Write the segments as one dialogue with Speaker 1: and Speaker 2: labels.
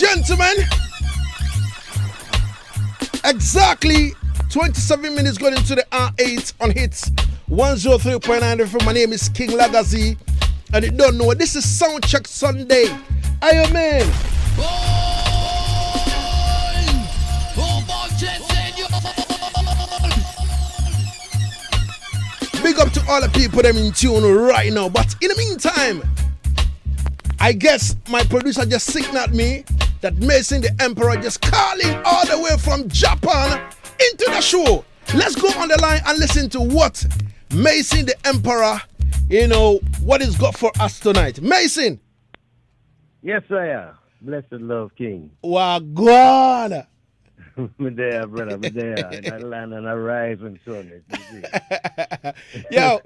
Speaker 1: gentlemen, exactly 27 minutes going into the R8 on hits 103.9 FM. My name is King Lagazee, and you don't know, this is Soundcheck Sunday. Ayo man. Big up to all the people that are in tune right now. But in the meantime, I guess my producer just signaled me that Mason the Emperor just calling all the way from Japan into the show. Let's go on the line and listen to what Mason the Emperor, what he's got for us tonight. Mason.
Speaker 2: Yes, sir. Blessed love King.
Speaker 1: Wow, God.
Speaker 2: Me there, brother. Me there. In that land and a rising sun.
Speaker 1: yo,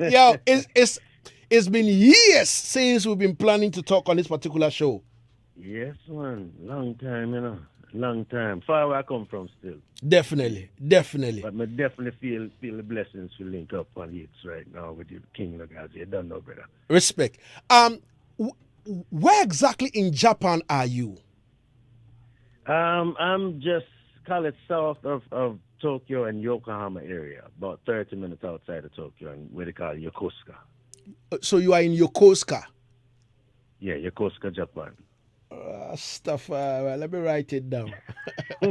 Speaker 1: it's been years since we've been planning to talk on this particular show.
Speaker 2: Yes, man. Long time, Long time. Far where I come from still.
Speaker 1: Definitely.
Speaker 2: But me definitely feel the blessings to link up on hits right now with you, King Lagazee. You don't know, brother.
Speaker 1: Respect. Where exactly in Japan are you?
Speaker 2: I'm just call it south of Tokyo and Yokohama area, about 30 minutes outside of Tokyo, and where they call it Yokosuka.
Speaker 1: So you are in Yokosuka?
Speaker 2: Yeah, Yokosuka, Japan.
Speaker 1: Let me write it down.
Speaker 2: I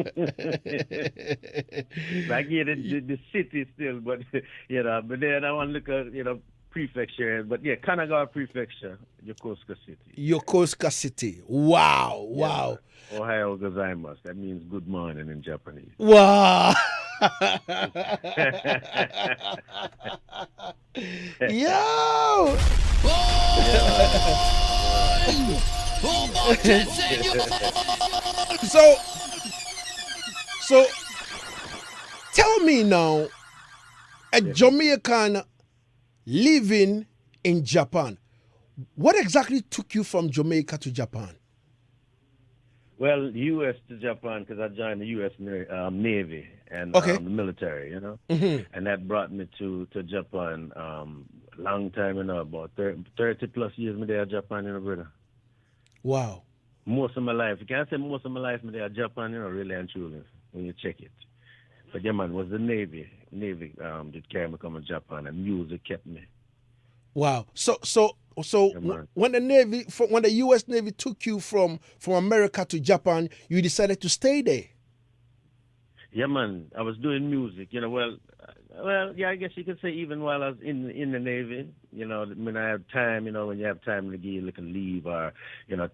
Speaker 2: get the city still, but but then I want to look at prefecture, but yeah, Kanagawa Prefecture, Yokosuka City.
Speaker 1: Yokosuka City. Wow.
Speaker 2: Ohio gozaimasu. That means good morning in Japanese.
Speaker 1: Wow. Yo. So tell me now, a Jamaican living in Japan, what exactly took you from Jamaica to Japan?
Speaker 2: Well, U.S. to Japan, because I joined the U.S. Navy and the military,
Speaker 1: Mm-hmm.
Speaker 2: and that brought me to Japan. Long time, about 30 plus years me there in Japan, brother.
Speaker 1: Wow.
Speaker 2: Most of my life, you can't say most of my life me there in Japan, really and truly, when you check it. But yeah, man, it was the Navy that carried me come to Japan, and music kept me.
Speaker 1: Wow. So when the U.S. Navy took you from America to Japan, you decided to stay there.
Speaker 2: Yeah, man. I was doing music. Well, yeah. I guess you could say even while I was in the Navy, when I had time, when you have time to give you like a leave or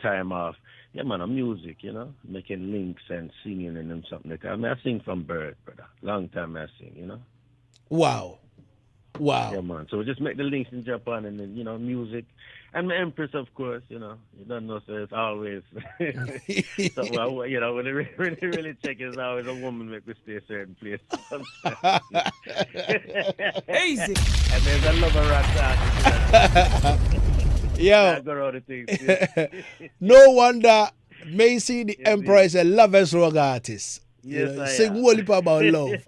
Speaker 2: time off. Yeah, man. I'm music. Making links and singing and something like that. I sing from birth, brother. Long time I sing.
Speaker 1: Wow.
Speaker 2: Yeah, man. So we just make the links in Japan and then, music. And my Empress, of course, you don't know, so it's always, so, when they really check, it's always a woman make me stay a certain place.
Speaker 3: Easy.
Speaker 2: And there's a lover rock song.
Speaker 1: Yo.
Speaker 2: Go around the things.
Speaker 1: No wonder Macy the Emperor is a lover's rock artist.
Speaker 2: Yes, I
Speaker 1: sing
Speaker 2: am.
Speaker 1: one lip about love.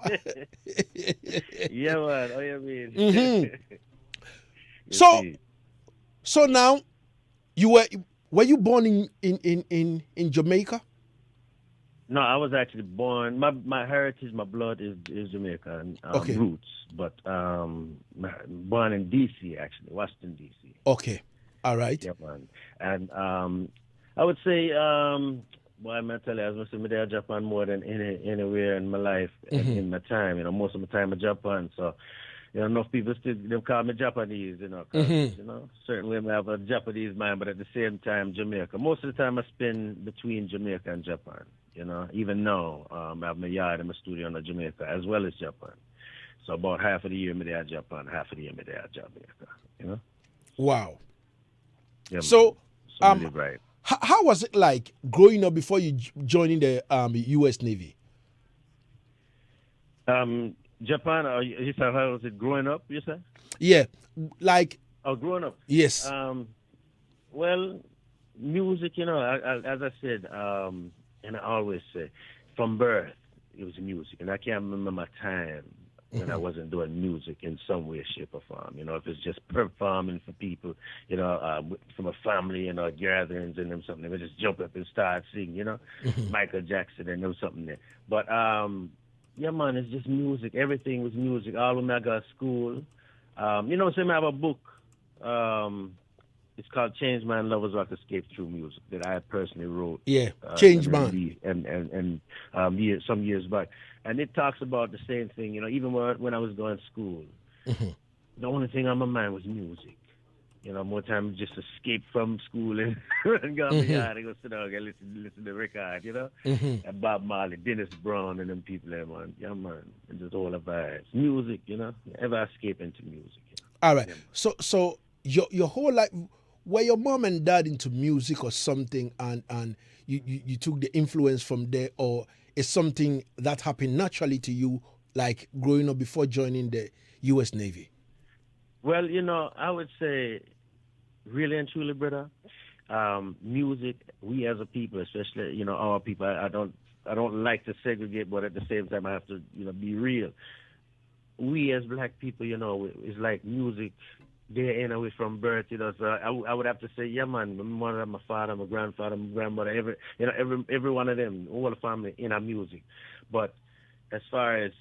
Speaker 2: Yeah, man. Oh, you mean?
Speaker 1: Mm-hmm. So now, were you born in Jamaica?
Speaker 2: No, I was actually born. My heritage, my blood is Jamaican roots, but born in D.C. actually, Washington D.C.
Speaker 1: Okay, all right.
Speaker 2: Yeah, man. And I would say, boy, I'm gonna tell you, I was missing there in Japan more than anywhere in my life and in my time. Most of my time in Japan, so. Enough people still they call me Japanese, certainly I have a Japanese mind, but at the same time, Jamaica. Most of the time I spend between Jamaica and Japan, even now, I have my yard and my studio in Jamaica as well as Japan. So about half of the year I'm there in Japan, half of the year I'm there in Jamaica,
Speaker 1: Wow.
Speaker 2: Yeah,
Speaker 1: so
Speaker 2: right.
Speaker 1: How was it like growing up before you joining the U.S. Navy?
Speaker 2: Japan, you said how was it growing up, you said?
Speaker 1: Yeah, like...
Speaker 2: Oh, growing up?
Speaker 1: Yes.
Speaker 2: Well, music, as I said, and I always say, from birth, it was music. And I can't remember my time when I wasn't doing music in some way, shape, or form. If it's just performing for people, from a family, gatherings and them something, they would just jump up and start singing, Michael Jackson and them something there. But yeah, man, it's just music. Everything was music. All when I got to school, so I have a book. It's called Change Man Lovers Rock Escape Through Music that I personally wrote.
Speaker 1: Yeah, Change Man.
Speaker 2: Some years back. And it talks about the same thing, even when I was going to school. The only thing on my mind was music. More time just escape from school and go to the yard and go sit down and listen to the record, And Bob Marley, Dennis Brown and them people there, man. Yeah, man. And just all the vibes. Music, ever escape into music.
Speaker 1: All right. Yeah, so your whole life, were your mom and dad into music or something, and you took the influence from there, or is something that happened naturally to you, like growing up before joining the U.S. Navy?
Speaker 2: Well, I would say, really and truly, brother, music. We as a people, especially our people, I don't like to segregate, but at the same time, I have to be real. We as black people, it's like music. They're in away from birth, So I would have to say, yeah, man. My mother, my father, my grandfather, my grandmother, every one of them, all the family in our music. But as far as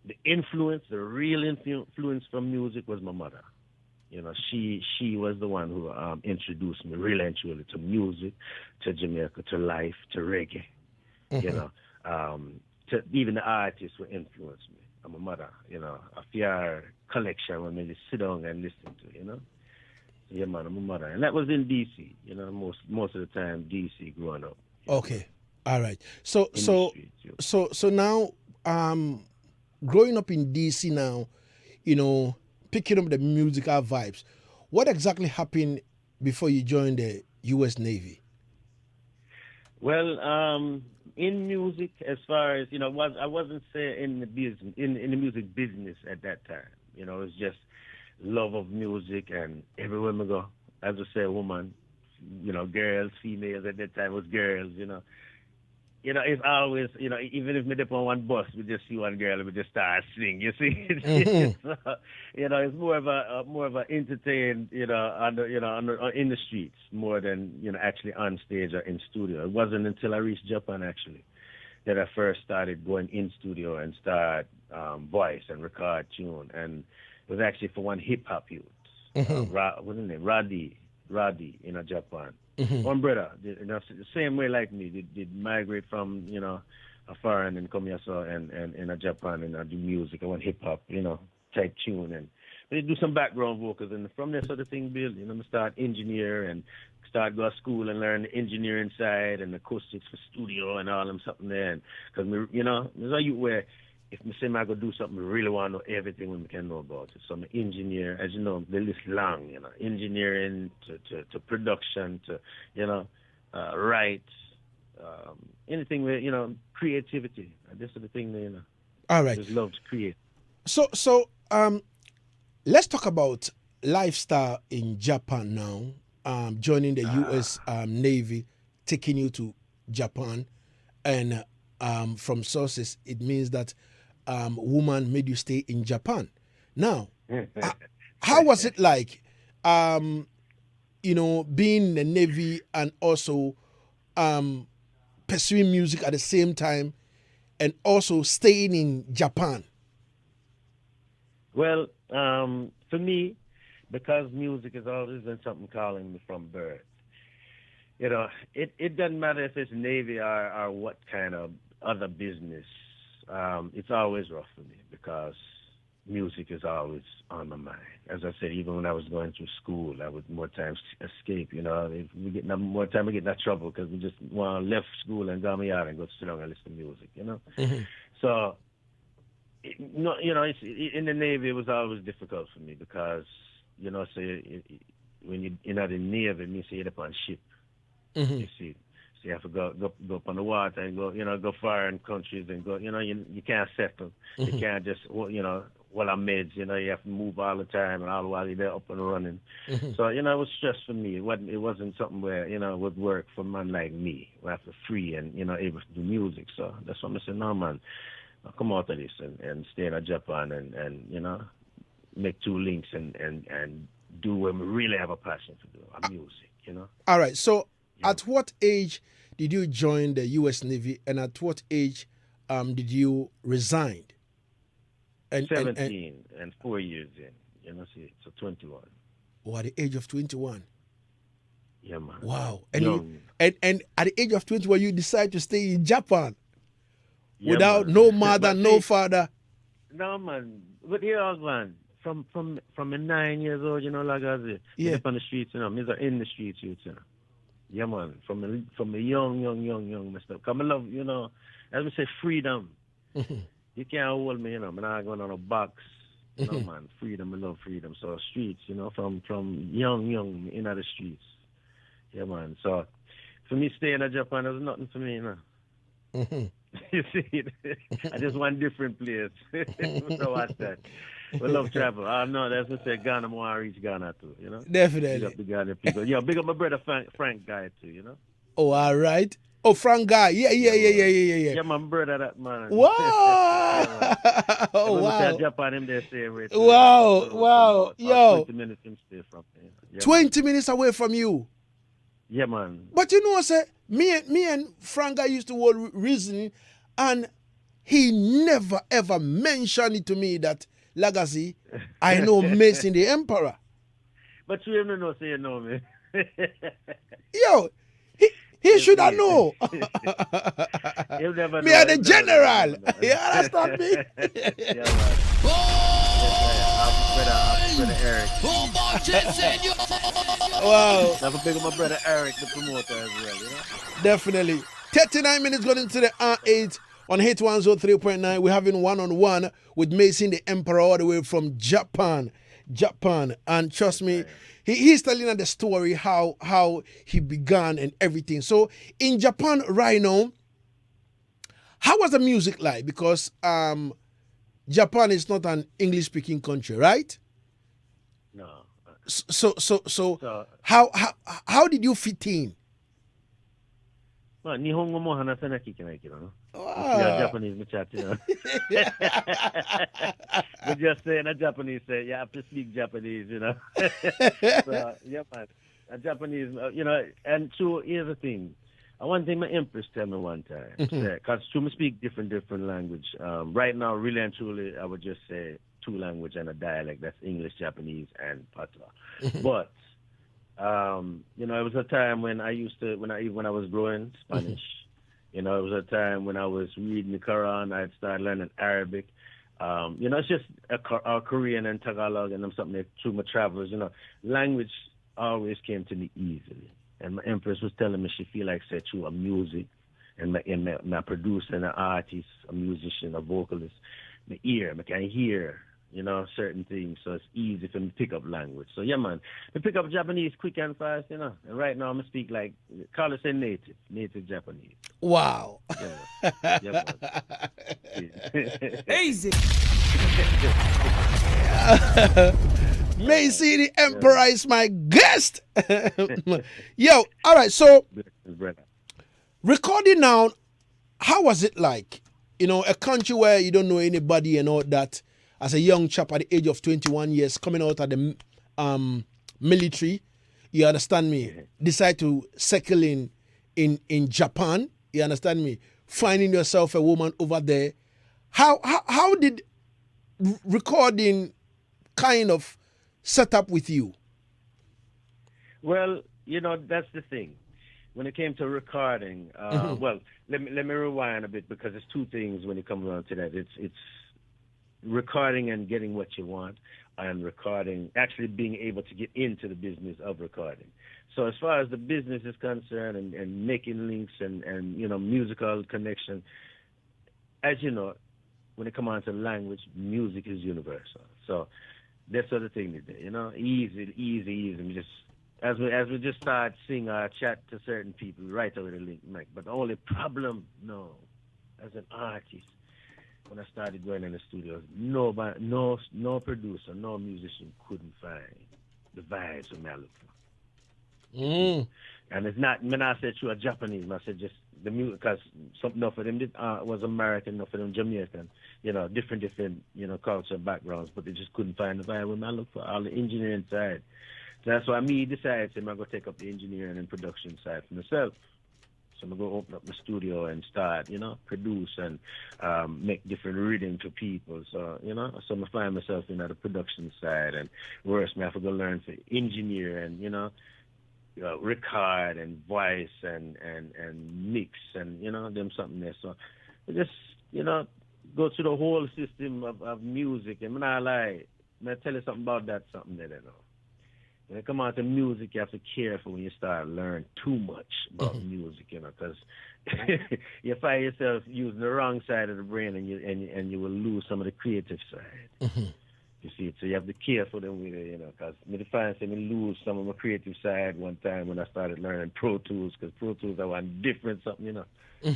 Speaker 2: the influence, the real influence from music was my mother. She was the one who introduced me really and truly to music, to Jamaica, to life, to reggae. To even the artists who influenced me. I'm a mother, a fair collection when they just sit down and listen to, So, yeah, man, I'm a mother. And that was in D.C., most of the time, D.C. growing up.
Speaker 1: Okay. All right. So now, growing up in D.C. now, picking up the musical vibes, what exactly happened before you joined the U.S. Navy?
Speaker 2: Well, in music, as far as I wasn't say in the business, in the music business at that time. It was just love of music, and everywhere we go, as I say, woman, girls, females at that time was girls. It's always, even if we dip on one bus, we just see one girl and we just start singing. You see, it's more of a entertain, in the streets more than actually on stage or in studio. It wasn't until I reached Japan actually that I first started going in studio and start voice and record tune, and it was actually for one hip hop youth, what's his name, Radi in Japan. One brother, the same way like me, did migrate from a foreign and come here and in Japan and do music. I want hip hop, type tune, and they do some background vocals, and from there sort of thing build. I start engineer and start go to school and learn the engineering side and acoustics for studio and all them something there. Because there's a youth where if me say I go do something, we really want to know everything we can know about it. So I'm an engineer, as you know, the list long, engineering to production to, write, anything with, creativity. This is the thing that,
Speaker 1: All right.
Speaker 2: I just love to create.
Speaker 1: So let's talk about lifestyle in Japan now. Joining the U.S. Navy, taking you to Japan, and from sources, it means that woman made you stay in Japan. Now, how was it like, being in the Navy and also pursuing music at the same time, and also staying in Japan?
Speaker 2: Well, for me, because music has always been something calling me from birth, it doesn't matter if it's Navy or what kind of other business. It's always rough for me because music is always on my mind. As I said, even when I was going through school, I would more times escape. If we get more time, we get in trouble because we just left school and got me out and go sit down and listen to music. So, it's, in the Navy, it was always difficult for me because, when you're not in the Navy, it means you're up on ship. You see. So you have to go up on the water and go foreign countries and go, you can't settle. You can't just, I'm mids, you have to move all the time and all the while you're there up and running. So, it was stress for me. It wasn't something where, it would work for a man like me, who have to free and, able to do music. So that's what I said, no, man, I come out of this and stay in Japan and you know, make two links and do what we really have a passion to do, music, you know.
Speaker 1: All right. So,
Speaker 2: Yeah.
Speaker 1: at what age did you join the U.S. Navy, and at what age did you resign? And
Speaker 2: 17 and 4 years in, you know, see, so 21.
Speaker 1: Oh, at the age of 21.
Speaker 2: Yeah, man.
Speaker 1: Wow. And
Speaker 2: Young.
Speaker 1: and at the age of 21, you decide to stay in Japan
Speaker 2: Yeah,
Speaker 1: without
Speaker 2: man.
Speaker 1: no mother,
Speaker 2: But
Speaker 1: no
Speaker 2: see,
Speaker 1: father.
Speaker 2: no, man. But yeah, man. From 9 years old, you know, Lagazee.
Speaker 1: Yeah.
Speaker 2: Up on the streets, you know. Me in the streets, you know. Yeah, man. From a young, Mr. Come love, you know, as we say, freedom. You can't hold me, you know. I'm not going on a box. You know, man. Freedom, I love freedom. So streets, you know, from young, in the streets. Yeah, man. So for me staying in Japan, there's nothing for me, you know. You see, I just want different place. So watch that. We love travel. I know that's what say Ghana more reach Ghana too, you know?
Speaker 1: Definitely.
Speaker 2: Big up the Ghana people. Yeah, big up my brother Frank guy too, you know?
Speaker 1: Oh, all right. Oh, Frank Guy. Yeah.
Speaker 2: Yeah, my brother that man.
Speaker 1: Wow.
Speaker 2: Yeah,
Speaker 1: Oh,
Speaker 2: when we
Speaker 1: wow.
Speaker 2: say Japan him there say right.
Speaker 1: Wow. Yo.
Speaker 2: 20 minutes him stay from there. Yeah,
Speaker 1: 20 minutes away from you.
Speaker 2: Yeah, man.
Speaker 1: But you know, say, me and Frank Guy used to work reasoning, and he never ever mentioned it to me that Lagazee, I know Mason the Emperor.
Speaker 2: But you don't know, say you know me.
Speaker 1: Yo, he should have known.
Speaker 2: He'll never
Speaker 1: Me
Speaker 2: know.
Speaker 1: are the general. You understand me?
Speaker 2: Yeah, man. Yes, brother Eric.
Speaker 1: Wow.
Speaker 2: Never big up my brother Eric, the promoter as well, you know?
Speaker 1: Definitely. 39 minutes going into the R8 on Hit 103.9. We're having one-on-one with Mason the Emperor all the way from Japan. And trust me, he's telling us the story how he began and everything. So in Japan right now, how was the music like? Because Japan is not an English-speaking country, right?
Speaker 2: No.
Speaker 1: So how did you fit in?
Speaker 2: まあ、日本語も話さなきゃいけないけどな。
Speaker 1: Wow.
Speaker 2: Yeah, Japanese, me chat, you know. But just saying a Japanese say, you have to speak Japanese, you know. So, yeah, man. A Japanese, you know, and so here's the thing. One thing my empress tell me one time, because to speak different language. Right now, really and truly, I would just say two language and a dialect. That's English, Japanese, and Patois. But you know, it was a time when I was growing Spanish. You know, it was a time when I was reading the Quran. I'd started learning Arabic. You know, it's just a Korean and Tagalog, and something that through my travels. You know, language always came to me easily. And my empress was telling me she feel like say through a music and my producer and an artist, a musician, a vocalist, my ear, I can hear, you know, certain things, so it's easy for me to pick up language. So yeah, man, I pick up Japanese quick and fast, you know. And right now I'm speak like, call it say native Japanese.
Speaker 1: Wow.
Speaker 2: Yeah, man.
Speaker 1: Easy. Macy the Emperor is my guest. Yo, all right, so recording now, how was it like? You know, a country where you don't know anybody and all that, as a young chap at the age of 21 years, coming out of the military, you understand me, decide to settle in Japan, you understand me, finding yourself a woman over there. How did recording kind of set up with you?
Speaker 2: Well, you know, that's the thing. When it came to recording, well, let me rewind a bit, because there's two things when it comes down to that. It's recording and getting what you want, and recording, actually being able to get into the business of recording. So as far as the business is concerned and making links and you know, musical connection, as you know, when it comes on to language, music is universal. So that's the other thing today, you know, easy. We just as we just start seeing or chat to certain people, right away the link. But the only problem, as an artist, when I started going in the studios, nobody, no producer, no musician couldn't find the vibes of me I look for. And it's not, when I said you are Japanese, I said just the music, because enough of them was American, enough of them Jamaican, different, culture backgrounds, but they just couldn't find the vibe. When I look for all the engineering side, so that's why me decided I'm going to take up the engineering and production side for myself. So I'm going to go open up the studio and start, produce and make different reading to people. So, so I find myself in the production side, and worse, I have to go learn for engineer and, record and voice and mix and, them something there. So I just, go through the whole system of music. And when I tell you something about that, something that I know. When it comes out to music, you have to be careful when you start learning too much about music, because you find yourself using the wrong side of the brain, and you will lose some of the creative side. You see, so you have to be careful then with it, because I find I lose some of my creative side one time when I started learning Pro Tools, because Pro Tools are one different something, so,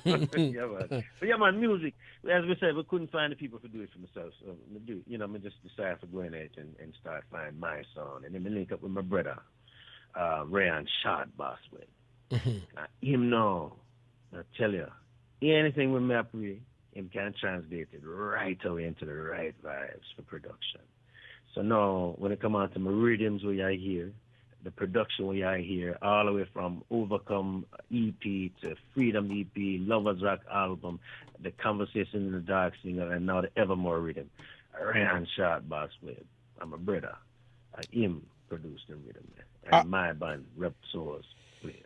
Speaker 2: yeah, man. But yeah, man, music, as we said, we couldn't find the people to do it for themselves. So, I just decided to go in it and start finding my song. And then we link up with my brother, Rayan Shard Boswell. Him know, I tell you, anything with me I pray, him can translate it right away into the right vibes for production. So now, when it comes out to my rhythms where I hear, the production where I hear, all the way from Overcome EP to Freedom EP, Lovers Rock album, the Conversation in the Dark single, and now the Evermore rhythm. Ryan Sharp Boswell, I'm a brother. Him produced the rhythm. And my band, Rep Source, played.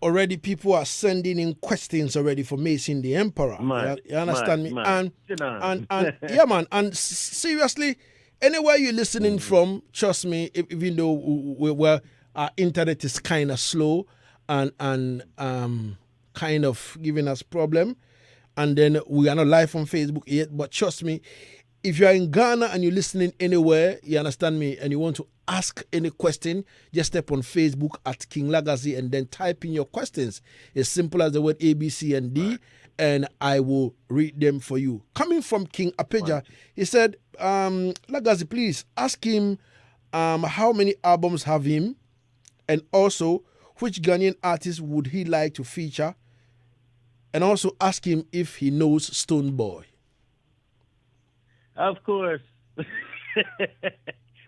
Speaker 1: Already people are sending in questions already for Mason the Emperor. You understand me? And yeah, man. And seriously, anywhere you're listening from, trust me, even though our internet is kind of slow and kind of giving us problem, and then we are not live on Facebook yet, but trust me, if you're in Ghana and you're listening anywhere, you understand me, and you want to ask any question, just step on Facebook at King Lagazee and then type in your questions. As simple as the word A, B, C, and D, and I will read them for you. Coming from King Apeja, he said, Lagazee, please ask him how many albums have him, and also which Ghanaian artist would he like to feature, and also ask him if he knows Stone Boy.
Speaker 2: Of course.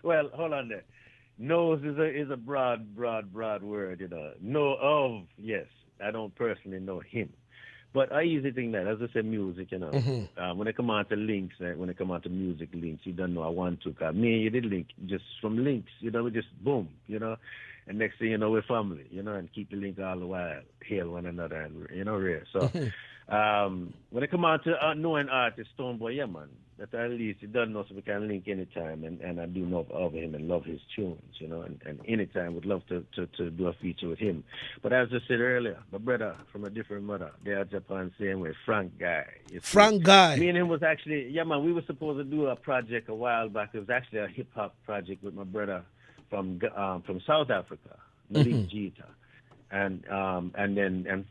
Speaker 2: Well, hold on there. Knows is a broad word, Know of, yes. I don't personally know him. But I usually think that, as I said, music, when it come out to links, when it come out to music links, you don't know I want to. Cause me and you did link just from links, we just boom, and next thing you know, we're family, and keep the link all the while, hail one another, and, rare. So, when it come out to knowing artist, Stone Boy, yeah, man, that at least he doesn't know, so we can link anytime, and I do know of him and love his tunes, and anytime would love to do a feature with him. But as I said earlier, my brother from a different mother, they are Japan same way, Frank Guy.
Speaker 1: Frank Guy.
Speaker 2: Me and him was actually, yeah, man, we were supposed to do a project a while back. It was actually a hip-hop project with my brother from South Africa, Malik Jeter, and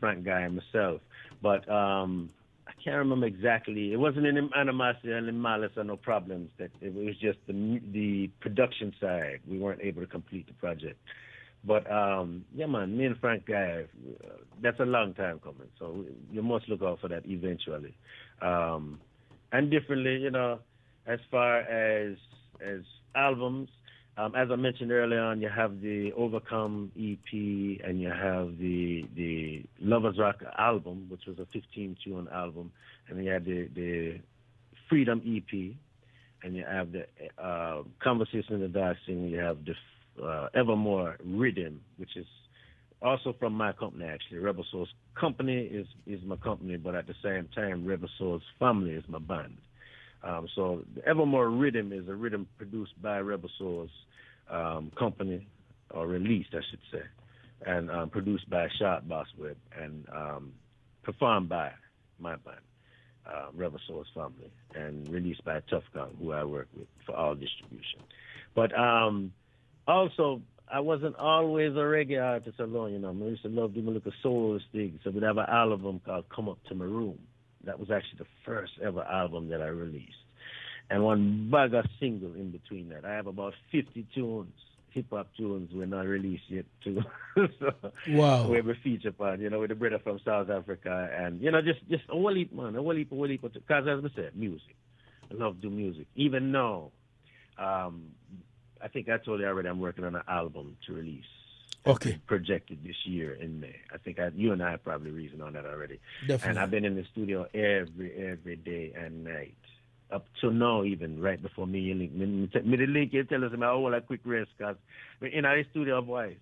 Speaker 2: Frank Guy and myself. But I can't remember exactly. It wasn't any animosity and any malice or no problems. That it was just the production side. We weren't able to complete the project. But yeah, man, me and Frank Guy, that's a long time coming. So you must look out for that eventually. And differently, as far as albums. As I mentioned earlier on, you have the Overcome EP, and you have the Lovers Rock album, which was a 15-tune album, and then you have the Freedom EP, and you have the Conversation in the Dark Scene, you have the Evermore Rhythm, which is also from my company, actually. Rebel Soul's company is my company, but at the same time, Rebel Soul's family is my band. So the Evermore Rhythm is a rhythm produced by Rebel Soul's company, or released, I should say, and produced by Sharp Boswell and performed by my band, Rebel Soul's family, and released by Tough Gun, who I work with for all distribution. But also, I wasn't always a reggae artist alone, I used to love doing little soul things. So we'd have an album called Come Up to My Room. That was actually the first ever album that I released. And one bag of single in between that. I have about 50 tunes, hip hop tunes were not released yet too. So
Speaker 1: Wow.
Speaker 2: we have a feature part, with the brother from South Africa, and just a whole heap, man, a whole heap. Because as I said, music. I love do music. Even now, I think I told you already, I'm working on an album to release.
Speaker 1: Okay.
Speaker 2: Projected this year in May. I think you and I have probably reasoned on that already.
Speaker 1: Definitely.
Speaker 2: And I've been in the studio every day and night. Up to now, even right before me the link, you tell us about all a quick rest because we're in our studio voice.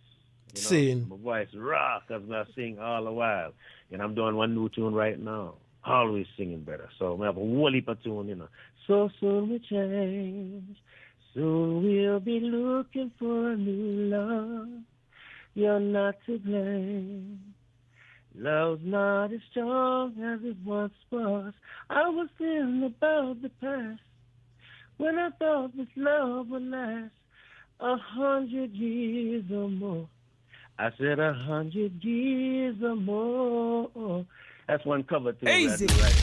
Speaker 1: Sing.
Speaker 2: My voice rock because I sing all the while. And I'm doing one new tune right now. Always singing better. So we have a whole heap of tune, So soon we change. Soon we'll be looking for a new love. You're not to blame. Love's not as strong as it once was. I was thinking about the past when I thought this love would last 100 years or more. I said 100 years or more. That's one cover too.
Speaker 3: Easy.
Speaker 2: Right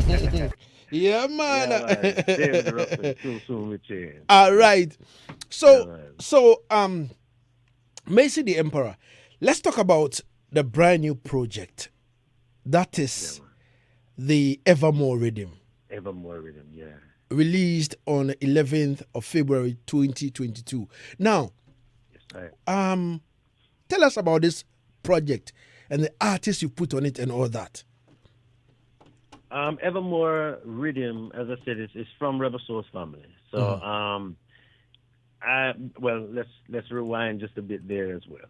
Speaker 2: now.
Speaker 1: Yeah, man.
Speaker 2: Too soon we change.
Speaker 1: All right. So, Macy the Emperor, let's talk about the brand new project. That is the Evermore Rhythm.
Speaker 2: Evermore Rhythm, yeah.
Speaker 1: Released on 11th of February 2022. Now,
Speaker 2: yes, right.
Speaker 1: Tell us about this project and the artists you put on it and all that.
Speaker 2: Evermore Rhythm, as I said, is from Rebel Source family. So, let's rewind just a bit there as well.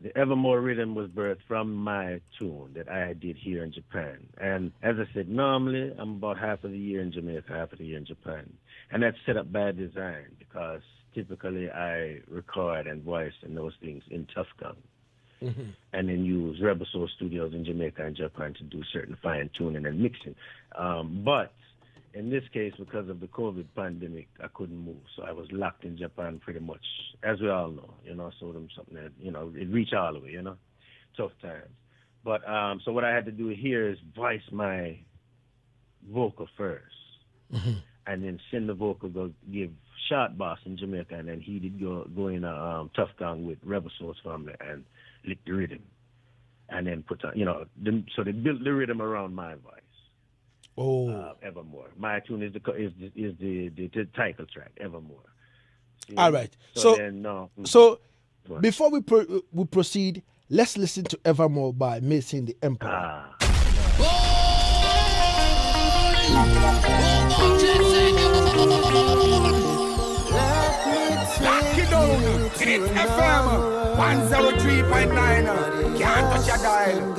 Speaker 2: The Evermore Rhythm was birthed from my tune that I did here in Japan. And as I said, normally I'm about half of the year in Jamaica, half of the year in Japan. And that's set up by design because typically I record and voice and those things in Tufkang. Mm-hmm. And then use Rebel Soul Studios in Jamaica and Japan to do certain fine tuning and mixing. But in this case, because of the COVID pandemic, I couldn't move. So I was locked in Japan pretty much, as we all know, so something that, it reached all the way, tough times. But so what I had to do here is voice my vocal first. Mm-hmm. And then send the vocal, go give Shot Boss in Jamaica, and then he did go in a Tough Gang with Rebel Source family and lick the rhythm. And then put on, so they built the rhythm around my voice.
Speaker 1: Oh,
Speaker 2: Evermore. My tune is the title track, Evermore. See?
Speaker 1: All right. So before we proceed, let's listen to Evermore by Mason the Emperor.
Speaker 3: Lock it down. It's FM 103.9. Can't touch your dial.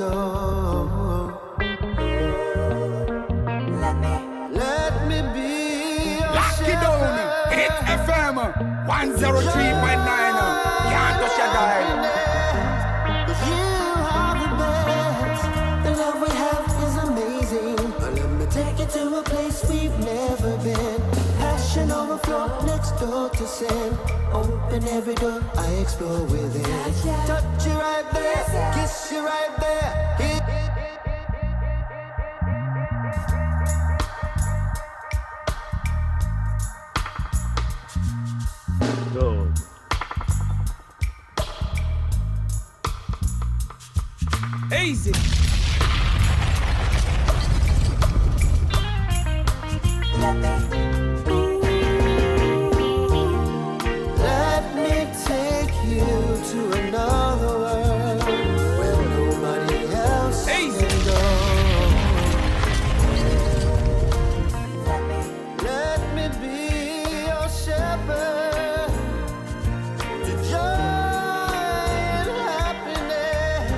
Speaker 3: It's FM 103.9. Can't touch your dial.
Speaker 4: You are the best. The love we have is amazing. Let me take you to a place we've never been. Passion overflow next door to sin. Open every door, I explore within. Touch you right there, kiss you right there.
Speaker 3: Easy.
Speaker 4: Let me take you to another world where nobody else can go. Let me be your shepherd to joy and happiness.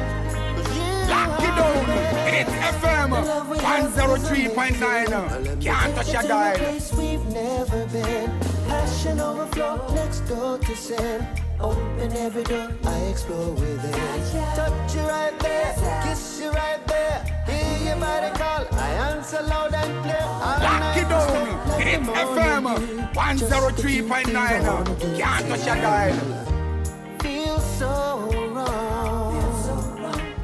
Speaker 3: Lock it down. It's FM 103.9. Can't touch your dial.
Speaker 4: Place we've never been. Passion overflow next door to sin. Open every door, I explore within. Touch you right there, kiss you right there. Hear your body call, I answer loud and clear.
Speaker 3: Lock it down. It's FM 103.9. Can't touch your dial.
Speaker 4: Feel so wrong.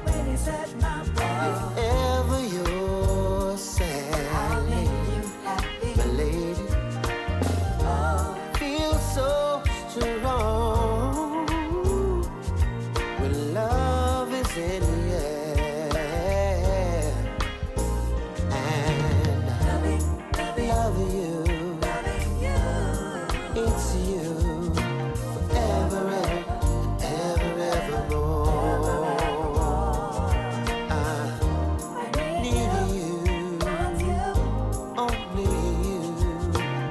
Speaker 4: When it's at my if ever you're sad, I'll make you happy. My lady. loving you. It's you forever and ever, evermore. I need you, only you,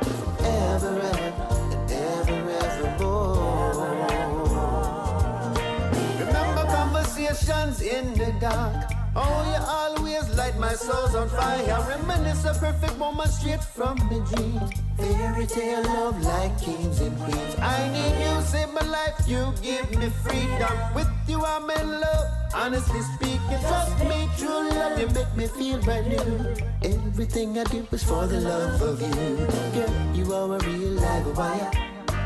Speaker 4: forever and ever, evermore. Remember conversations in the dark. Oh, you always light my soul's on fire. Reminisce a perfect moment straight from the dream. Fairy tale love like kings and queens. I need you, save my life, you give me freedom. With you I'm in love, honestly speaking. Trust me, true love, you make me feel brand new. Everything I do is for the love of you. Girl, you are a real live wire.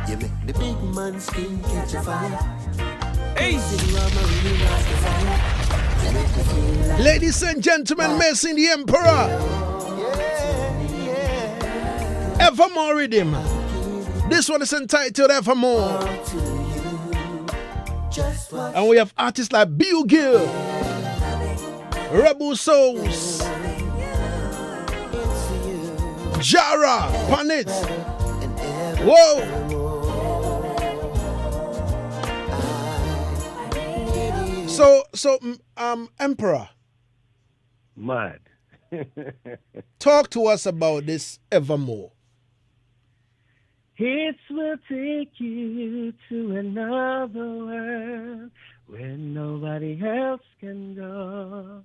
Speaker 4: You make the big man skin catch a fire. Easy, you are my real life desire.
Speaker 1: Ladies and gentlemen, Mason the Emperor. Evermore Rhythm. This one is entitled Evermore. And we have artists like Bugle, Rebel Souls, Jara, Panit. Whoa. So, Emperor.
Speaker 2: Mad.
Speaker 1: Talk to us about this Evermore.
Speaker 2: It will take you to another world where nobody else can go.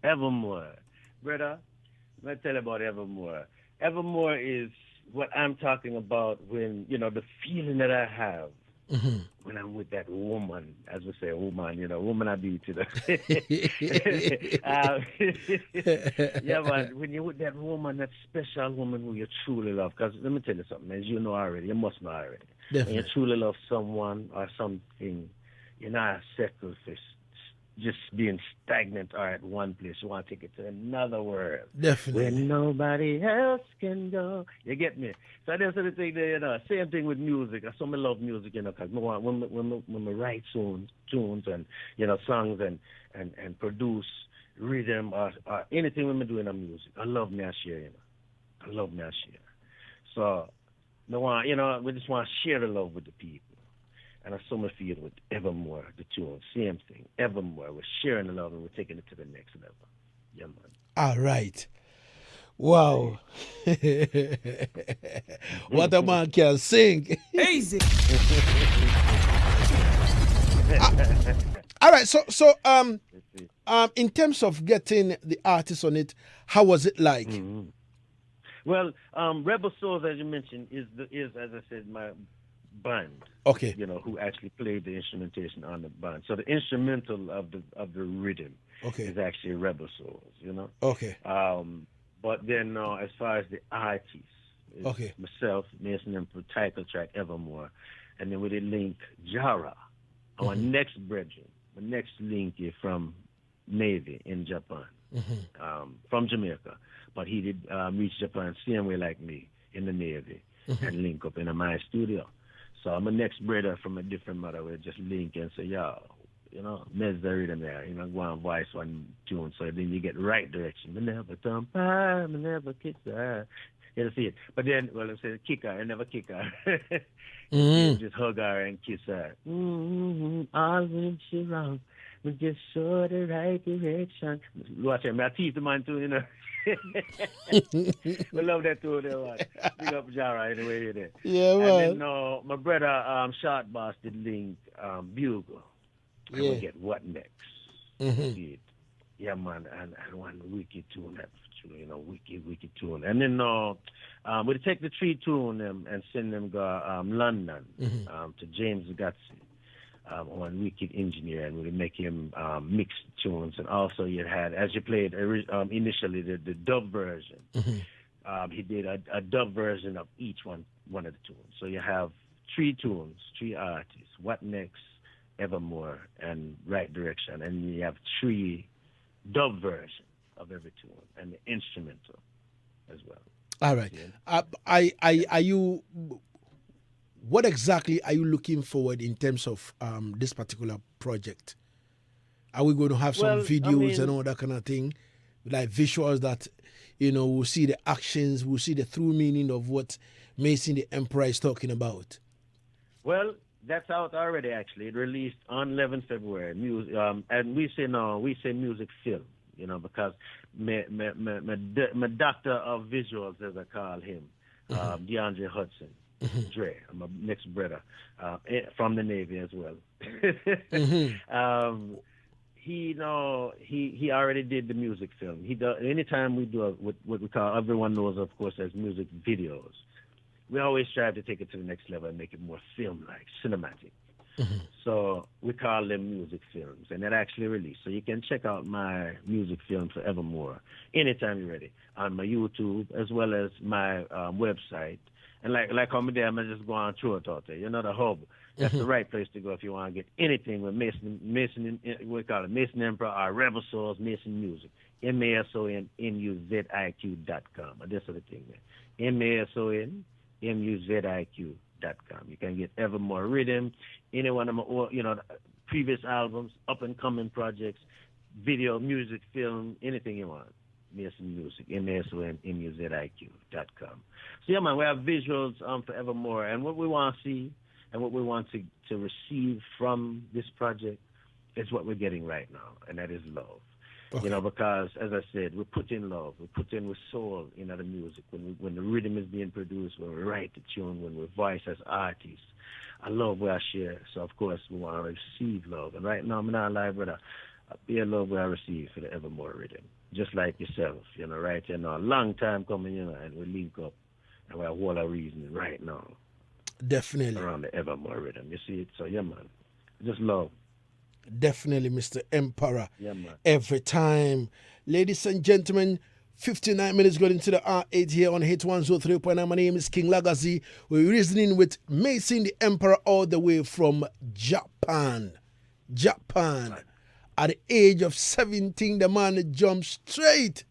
Speaker 2: Evermore. Brother, let me tell you about Evermore. Evermore is what I'm talking about when, the feeling that I have when I'm with that woman, as we say, woman I be to the. Yeah, but when you're with that woman, that special woman who you truly love, because let me tell you something, as you know already, you must know already.
Speaker 1: Definitely.
Speaker 2: When you truly love someone or something, you're not a sacrifice. Just being stagnant or at one place. You want to take it to another world.
Speaker 1: Definitely.
Speaker 2: Where nobody else can go. You get me? So that's the thing there, same thing with music. I so love music, because when we write tunes and, songs and produce rhythm or anything when we do in our music, I love me a share, I love me a share. So, we just want to share the love with the people. And I so much feel with Evermore, the tune, same thing. Evermore, we're sharing the love and we're taking it to the next level. Yeah, man.
Speaker 1: All right. Wow. What a man can sing.
Speaker 3: Easy.
Speaker 1: All right. So in terms of getting the artist on it, how was it like?
Speaker 2: Mm-hmm. Well, Rebel Souls, as you mentioned, is as I said, my band.
Speaker 1: Okay.
Speaker 2: Who actually played the instrumentation on the band. So the instrumental of the rhythm is actually Rebel Souls,
Speaker 1: Okay.
Speaker 2: But then as far as the artists, myself, Mason Emperor, title track Evermore, and then we did link Jara, our next brethren, the next link is from Navy in Japan, from Jamaica, but he did reach Japan same way like me in the Navy and link up in my studio. So I'm a next brother from a different mother. We just link and say, Mez the rhythm there. Go and voice one tune. So then you get right direction. Me never turn by, me never kiss her. You see it. But then, I say kick her, I never kick her. Just hug her and kiss her. All when she wrong, we just show the right direction. Watch it. I tease the man too, We love that too. Big up Jara anyway.
Speaker 1: Yeah, man.
Speaker 2: And then my brother Short Boss did link Bugle. And we get What Next. Yeah, man. And one wicked tune. Wicked tune. And then we take the three tune and send them go London to James Lagazee. On Wicked Engineer, and we make him mix tunes. And also you had, as you played initially, the dub version. He did a dub version of each one of the tunes. So you have three tunes, three artists, What Next, Evermore, and Right Direction. And you have three dub versions of every tune, and the instrumental as well.
Speaker 1: All right. Are you... What exactly are you looking forward in terms of this particular project? Are we going to have some videos and all that kind of thing, like visuals that we'll see the actions, we'll see the true meaning of what Mason the Emperor is talking about?
Speaker 2: Well, that's out already. Actually, it released on 11 February. And we say music film. Because my doctor of visuals, as I call him, DeAndre Hudson, Dre, my next brother, from the Navy as well. He already did the music film. He does anytime we do what we call, everyone knows, of course, as music videos. We always strive to take it to the next level and make it more film-like, cinematic. So we call them music films, and that actually released. So you can check out my music film Forevermore anytime you're ready on my YouTube as well as my website. And like on my day, I'm just going on through it out there. The hub. That's the right place to go if you want to get anything with Mason, we call it Mason Emperor or Rebel Souls Mason Music. MASONMUZIQ.com. This is the thing there. MASONMUZIQ.com. You can get Evermore Rhythm, any one of my previous albums, up and coming projects, video, music, film, anything you want. Mason Music, MASONMUZIQ.com. So yeah, man, we have visuals for Evermore, and what we want to see and what we want to receive from this project is what we're getting right now, and that is love. Okay. Because as I said, we put in love, we put in with soul in the music. When the rhythm is being produced, when we write the tune, when we voice as artists, I love where I share. So of course we want to receive love, and right now I'm not alive, brother. I feel love where I receive for the Evermore rhythm, just like yourself. Right? A long time coming, and we link up, and we have all our reason right now.
Speaker 1: Definitely
Speaker 2: around the Evermore rhythm. You see it? So yeah, man, just love.
Speaker 1: Definitely, Mr. Emperor.
Speaker 2: Yeah, man.
Speaker 1: Every time. Ladies and gentlemen, 59 minutes going into the R8 here on Hit 103.9. My name is King Lagazee. We're reasoning with Mason the Emperor all the way from Japan. At the age of 17, the man jumped straight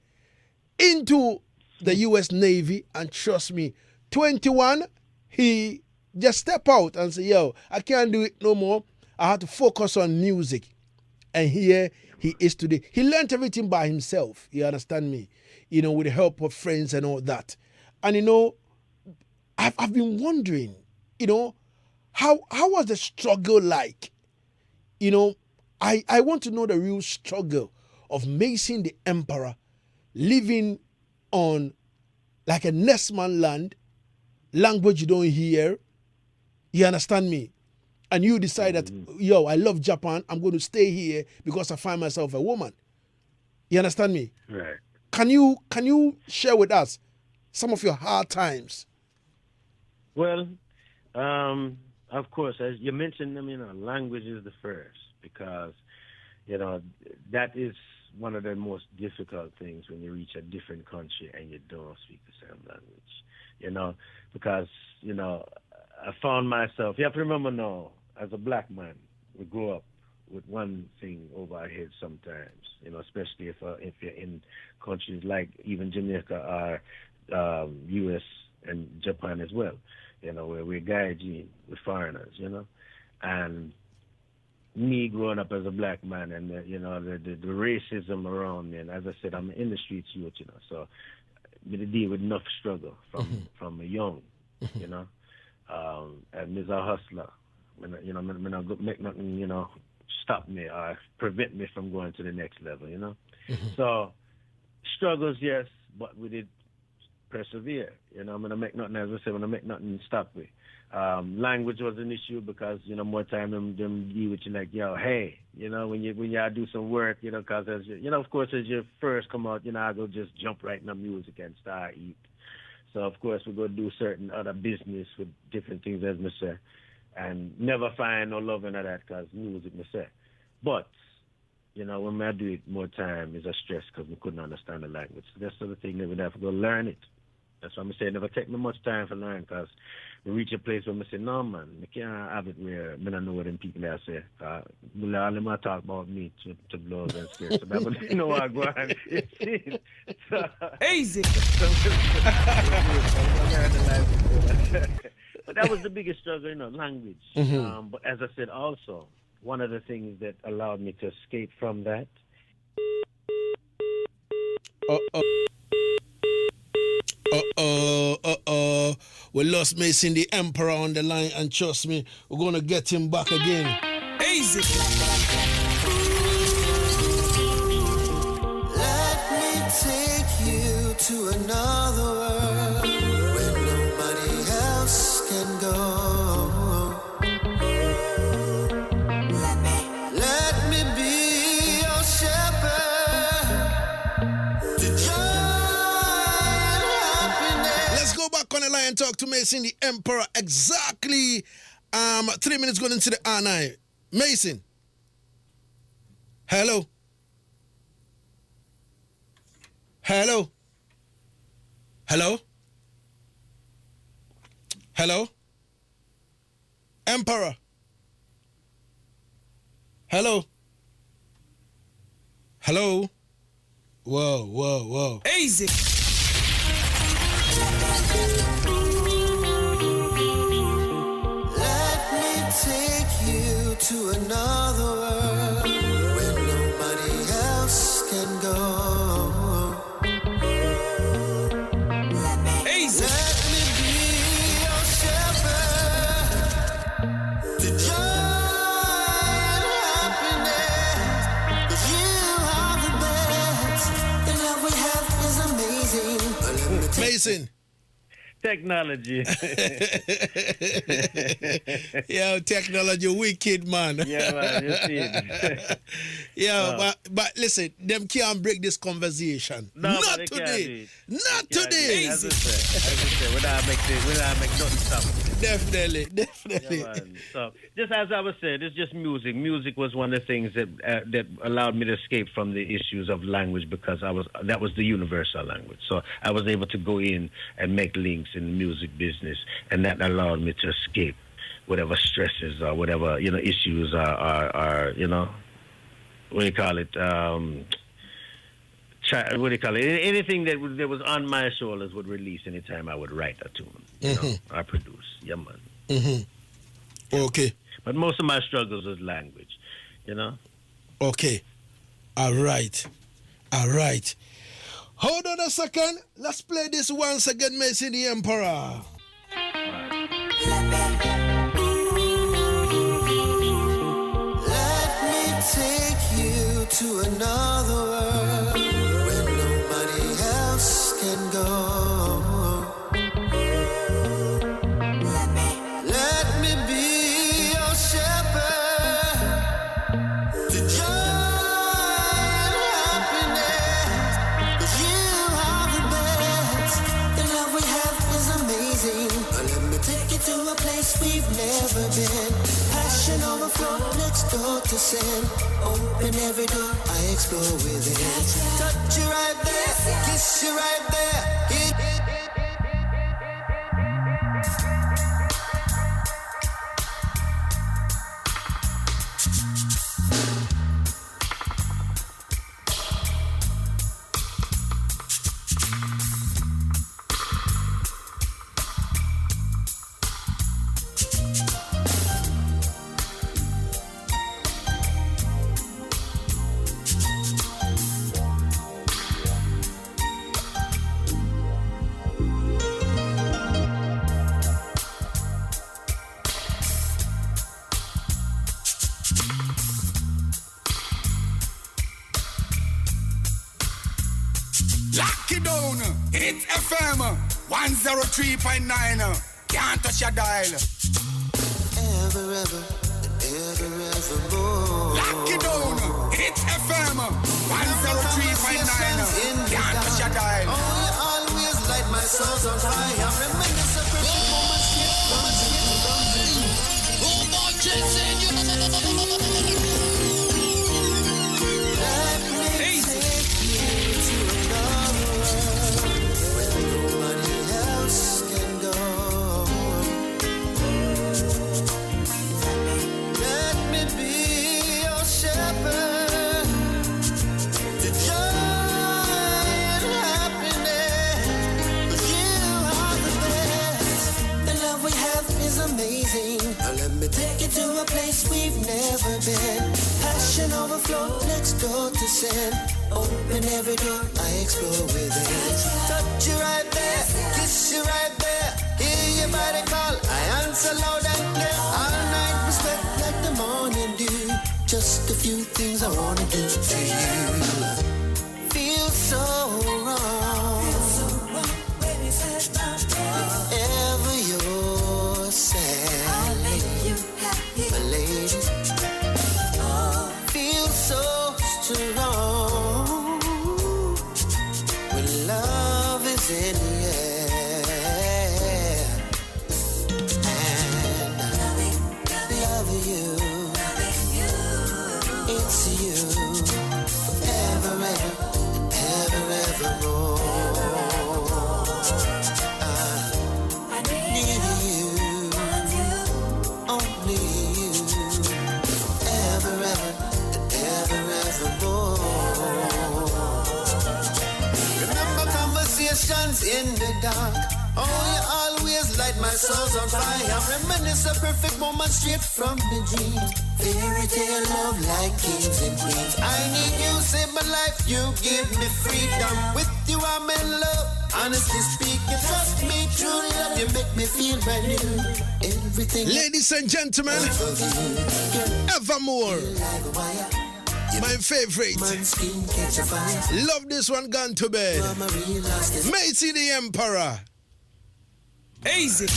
Speaker 1: into the U.S. Navy. And trust me, 21, he just step out and say, yo, I can't do it no more. I had to focus on music. And here he is today. He learned everything by himself. You understand me? With the help of friends and all that. And I've been wondering, how was the struggle like? I want to know the real struggle of Mason the Emperor living on like a Nestman land, language you don't hear. You understand me? And you decide that, yo, I love Japan. I'm going to stay here because I find myself a woman. You understand me?
Speaker 2: Right.
Speaker 1: Can you share with us some of your hard times?
Speaker 2: Well, of course, as you mentioned, language is the first because, that is one of the most difficult things when you reach a different country and you don't speak the same language. Because, I found myself, you have to remember now, as a black man, we grow up with one thing over our heads sometimes, especially if you're in countries like even Jamaica or U.S. and Japan as well, where we're gaijin, we're foreigners, and me growing up as a black man and, the racism around me, and as I said, I'm in the streets youth, so I deal with enough struggle from a young, and as a hustler. When I make nothing, stop me or prevent me from going to the next level, So struggles, yes, but we did persevere. When I make nothing, as I said, when I make nothing stop me. Language was an issue because, more time them deal with you like, yo, hey, when you do some work, because as of course, as you first come out, I go just jump right in the music and start eat. So of course we go do certain other business with different things, as I say. And never find no love in that because music, me say. But, when I do it more time, it's a stress because we couldn't understand the language. So that's the other thing that we'd have to go learn it. That's why I say it never take me much time to learn because we reach a place where I say, no, man, I can't have it where I don't know what them people there say. All them talk about me to blows and scares. So that would know what I go on.
Speaker 3: Easy.
Speaker 2: But that was the biggest struggle, language. But as I said, also, one of the things that allowed me to escape from that.
Speaker 1: We lost Mason the Emperor on the line, and trust me, we're gonna get him back again.
Speaker 3: Easy.
Speaker 4: Let me take you to another world where nobody else can go. Let me be your shepherd to joy and happiness.
Speaker 1: Let's go back on the line and talk to Mason the Emperor. Exactly 3 minutes going into the R9. Mason. Hello. Hello. Hello. Hello. Emperor. Hello. Hello. Whoa.
Speaker 3: Easy.
Speaker 4: Let me take you to another world where nobody else can go.
Speaker 3: Easy.
Speaker 4: Let me be your shepherd to joy and happiness. 'Cause you are the best. The love we have is amazing. Let me take
Speaker 1: Mason.
Speaker 2: Technology.
Speaker 1: Yo, technology wicked, man.
Speaker 2: Yeah, man, you see it.
Speaker 1: But listen, them can't break this conversation.
Speaker 2: No, man,
Speaker 1: Not
Speaker 2: they
Speaker 1: today.
Speaker 2: can't do it.
Speaker 1: Not
Speaker 2: Yeah,
Speaker 1: today.
Speaker 2: As I said, we don't make nothing stop.
Speaker 1: Definitely.
Speaker 2: Yeah, man. So, just as I was saying, it's just music. Music was one of the things that allowed me to escape from the issues of language, because that was the universal language. So I was able to go in and make links in the music business, and that allowed me to escape whatever stresses or whatever issues are what do you call it? What do you call it? Anything that was on my shoulders would release anytime I would write a tune, or produce. Yeah, man.
Speaker 1: Okay.
Speaker 2: But most of my struggles was language,
Speaker 1: Okay. All right. Hold on a second. Let's play this once again, Mason the Emperor.
Speaker 4: Let me take you to another world where nobody else can go. Let me be your shepherd to joy and happiness. 'Cause you are the best. The love we have is amazing. Let me take you to a place we've never been. Passion overflow next door to sin. Open every door, I explore within. Touch you right there, kiss you right there.
Speaker 3: Lock it down. Hit FM 103.9. Can't touch your dial.
Speaker 4: Ever, evermore.
Speaker 3: Lock it down. Hit FM 103.9. Can't touch your dial.
Speaker 4: Oh, you always light my soul on fire. Reminisce of perfect moments, Let me take you to another world where nobody else can go. Let me be your shepherd to joy and happiness. 'Cause you are the best. The love we have is amazing. Let me take you to a place we've never been. Passion overflow next door to sin. Open every door, I explore within. Touch you right there, kiss you right there. Hear your a few things I wanna do to you. Feel so wrong. Ever you're sad, I'll make you happy. My lady, feel so strong when love is in the air. And love you, it's you, forever, ever, evermore. I need you, only you, ever, evermore. Remember conversations in the dark. Oh, you always light my soul's on fire. Reminisce a perfect moment straight from the dream. Fairy tale love like kings and queens. I need you, save my life, you give me freedom. With you I'm in love, honestly speaking. Trust me, true love, you make me feel brand new. Everything.
Speaker 1: Ladies and gentlemen, Evermore, my favorite. Love this one, gone to bed. Macy the Emperor.
Speaker 5: Easy.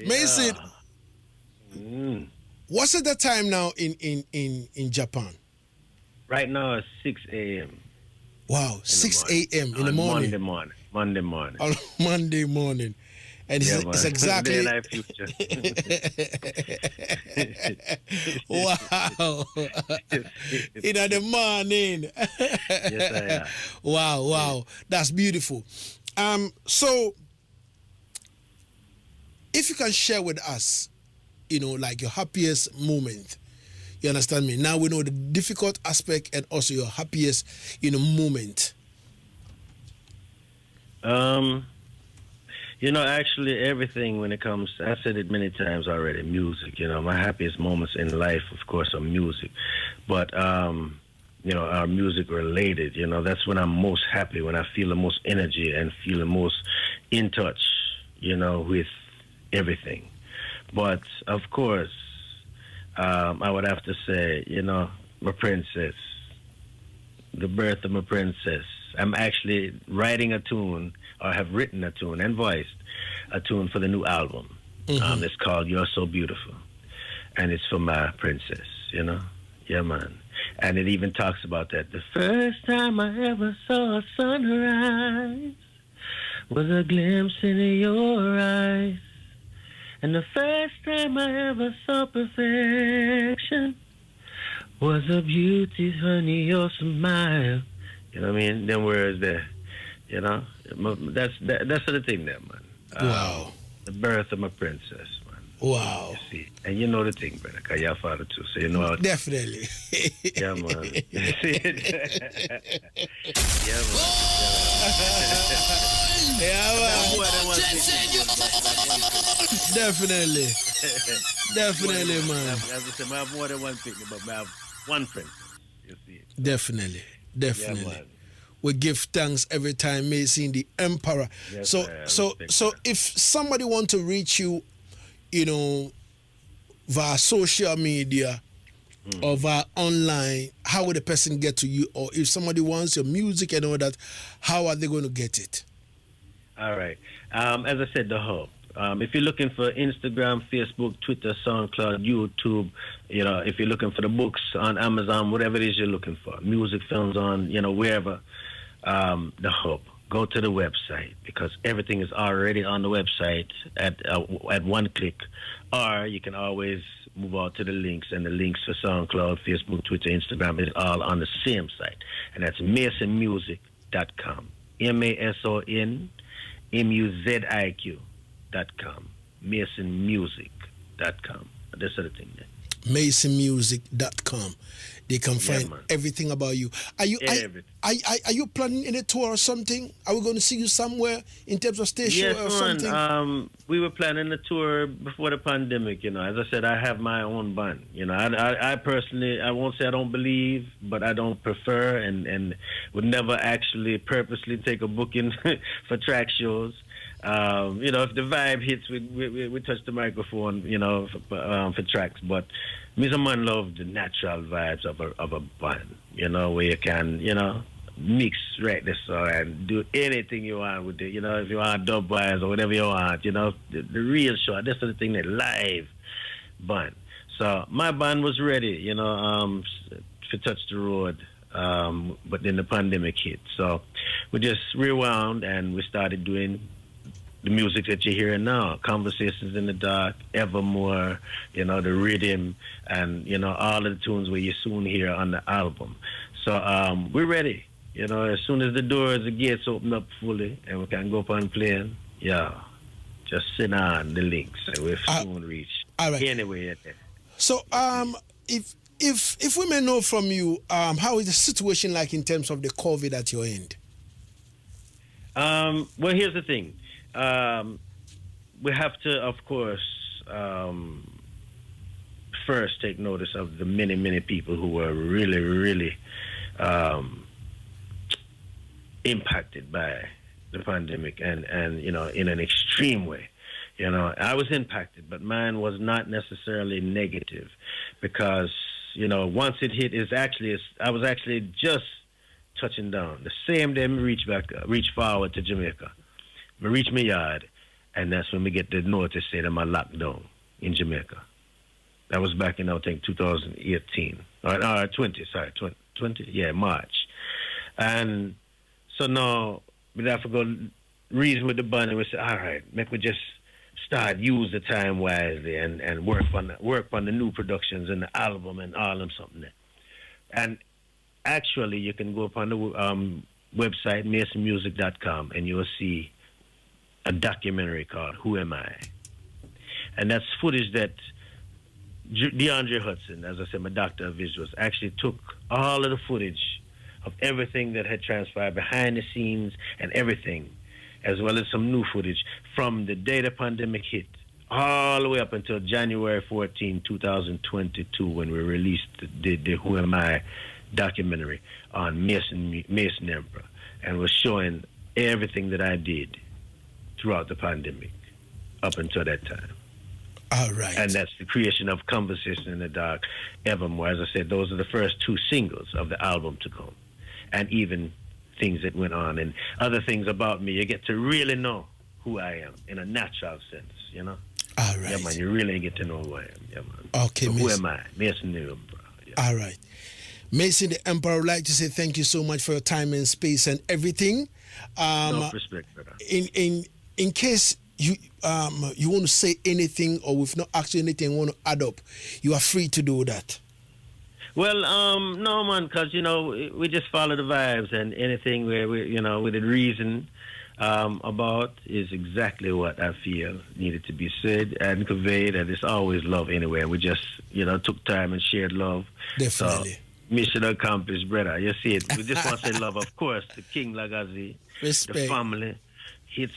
Speaker 1: Macy, what's at the time now in Japan?
Speaker 2: Right now it's 6 a.m.
Speaker 1: Wow, 6 a.m. in the morning.
Speaker 2: Monday morning.
Speaker 1: On Monday morning. And it's exactly.
Speaker 2: Day and future.
Speaker 1: Wow. In the morning.
Speaker 2: Yes, I am.
Speaker 1: Wow. That's beautiful. So if you can share with us, like your happiest moment. You understand me? Now we know the difficult aspect and also your happiest, moment.
Speaker 2: Actually everything when it comes, I said it many times already, music, my happiest moments in life, of course, are music. But, are music related, that's when I'm most happy, when I feel the most energy and feel the most in touch, with everything. But, of course, I would have to say, my princess, the birth of my princess. I'm actually writing a tune, or have written a tune and voiced a tune for the new album. It's called You're So Beautiful. And it's for my princess, Yeah, man. And it even talks about that. The first time I ever saw a sunrise was a glimpse in your eyes. And the first time I ever saw perfection was a beauty, honey, your smile. You know what I mean? Them words there. That's the thing there, man.
Speaker 1: Wow.
Speaker 2: The birth of my princess, man.
Speaker 1: Wow.
Speaker 2: You see, and you know the thing, brother, because you're a father too, so you know how.
Speaker 1: Definitely.
Speaker 2: Yeah, man. You see it? Yeah, man.
Speaker 1: Yeah, man. Definitely. Definitely, man.
Speaker 2: As I said, I have more than one thing, but I have one princess. You see it?
Speaker 1: Definitely.
Speaker 2: Yeah,
Speaker 1: we give thanks every time Macy the Emperor.
Speaker 2: Yes,
Speaker 1: so if somebody want to reach you, via social media or via online, how would the person get to you? Or if somebody wants your music and all that, how are they going to get it?
Speaker 2: All right. As I said, the hub. If you're looking for Instagram, Facebook, Twitter, SoundCloud, YouTube, if you're looking for the books on Amazon, whatever it is you're looking for, music, films on, wherever, the hub. Go to the website because everything is already on the website at one click. Or you can always move out to the links, and the links for SoundCloud, Facebook, Twitter, Instagram is all on the same site. And that's masonmusic.com. MasonMusic.com. MasonMusic.com. That's the thing there.
Speaker 1: MasonMusic.com. They can find everything about you. Are you planning any tour or something? Are we going to see you somewhere in terms of station or something?
Speaker 2: We were planning a tour before the pandemic. As I said, I have my own band. I personally, I won't say I don't believe, but I don't prefer and would never actually purposely take a booking for track shows. You know, if the vibe hits, we touch the microphone, you know, for tracks. But me, some man love the natural vibes of a band, you know, where you can, you know, mix right this and do anything you want with it. You know, if you want dub wise or whatever you want, you know, the real show. That's the thing, that live band. So my band was ready, you know, to touch the road. But then the pandemic hit. So we just rewound and we started doing the music that you're hearing now. Conversations in the Dark, Evermore, you know, the rhythm, and, you know, all of the tunes where you soon hear on the album. So we're ready. You know, as soon as the doors, the gates open up fully and we can go up and play, yeah, just send on the links and we'll soon reach anyway.
Speaker 1: So if we may know from you, how is the situation like in terms of the COVID at your end?
Speaker 2: Well, here's the thing. We have to, of course, first take notice of the many, many people who were really, really impacted by the pandemic and, you know, in an extreme way. You know, I was impacted, but mine was not necessarily negative because, you know, once it hit, I was actually just touching down. The same day, we reach forward to Jamaica. We reach my yard, and that's when we get the notice saying I'm locked down in Jamaica. That was back in, I think, 2018. Or 20, yeah, March. And so now we have to go reason with the band, and we say, all right, make we just use the time wisely and work on the new productions and the album and all them something there. And actually, you can go up on the website, masonmusic.com, and you'll see a documentary called Who Am I? And that's footage that DeAndre Hudson, as I said, my doctor of visuals, actually took all of the footage of everything that had transpired behind the scenes and everything, as well as some new footage from the day the pandemic hit, all the way up until January 14, 2022, when we released the Who Am I documentary on Mason Emperor, and was showing everything that I did throughout the pandemic up until that time.
Speaker 1: All right.
Speaker 2: And that's the creation of Conversation in the Dark, Evermore. As I said, those are the first two singles of the album to come. And even things that went on and other things about me. You get to really know who I am in a natural sense, you know?
Speaker 1: All right.
Speaker 2: Yeah, man, you really get to know who I am. Yeah, man.
Speaker 1: Okay,
Speaker 2: so who am I? Mason the Emperor. Yeah.
Speaker 1: All right. Mason the Emperor, I would like to say thank you so much for your time and space and everything.
Speaker 2: No respect, brother.
Speaker 1: In case you want to say anything, or we've not asked you anything you want to add up, you are free to do that.
Speaker 2: Well, no, man, because, you know, we just follow the vibes, and anything where we, you know, with the reason about is exactly what I feel needed to be said and conveyed, and it's always love anyway. We just, you know, took time and shared love.
Speaker 1: Definitely.
Speaker 2: So, mission accomplished, brother. You see it. We just want to say love, of course, to King Lagazee,
Speaker 1: respect,
Speaker 2: the family. It's,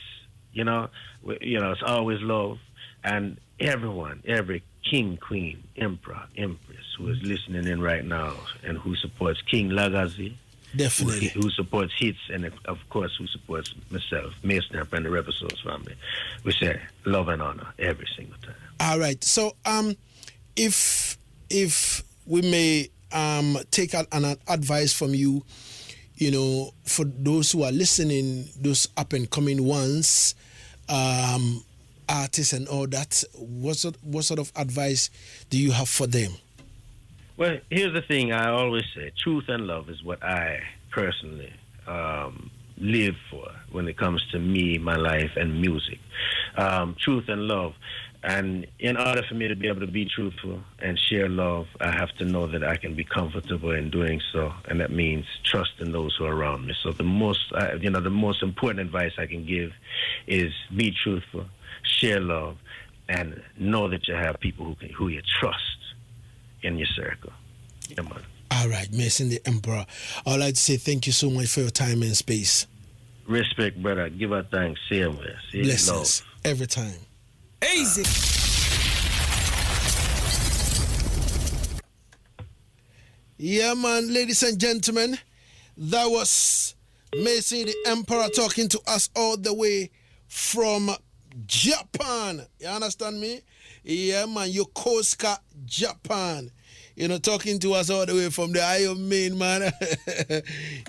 Speaker 2: you know, it's always love, and everyone, every king, queen, emperor, empress who is listening in right now and who supports King Lagazee,
Speaker 1: definitely,
Speaker 2: who supports Hits, and of course who supports myself, Mason and the Rebel Souls family. We say love and honor every single time. All
Speaker 1: right. So if we may take an advice from you, you know, for those who are listening, those up and coming ones, artists and all that, what sort of advice do you have for them?
Speaker 2: Well, here's the thing I always say. Truth and love is what I personally live for when it comes to me, my life, and music. Truth and love. And in order for me to be able to be truthful and share love, I have to know that I can be comfortable in doing so, and that means trusting those who are around me. So the most important advice I can give is be truthful, share love, and know that you have people who you trust in your circle. Yeah, man.
Speaker 1: All right, Mason the Emperor, I would like to say thank you so much for your time and space.
Speaker 2: Respect, brother. Give our thanks. Same way.
Speaker 1: Blessings every time.
Speaker 5: Easy.
Speaker 1: Yeah, man, ladies and gentlemen, that was Mason the Emperor talking to us all the way from Japan. You understand me? Yeah, man, Yokosuka, Japan. You know, talking to us all the way from the Iron Man, man.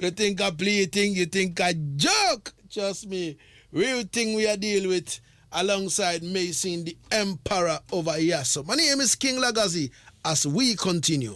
Speaker 1: You think I play a thing, you think I joke. Trust me, real thing we are dealing with alongside Mason, the Emperor over here. So my name is King Lagazee as we continue.